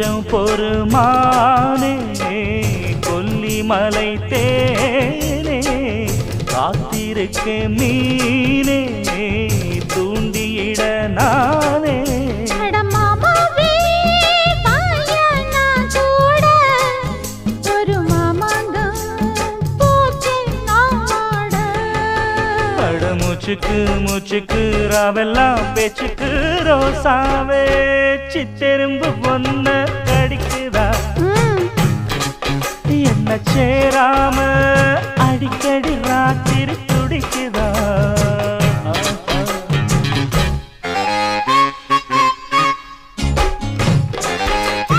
கொஞ்சம் பொறுமானே கொல்லிமலை தேனே காத்திருக்க மீனே தூண்டியிட நானே மூச்சுக்கு மூச்சுக்கு ராவெல்லாம் பேச்சுக்கு ரோசாவே சித்தெரும்பு பொன்ன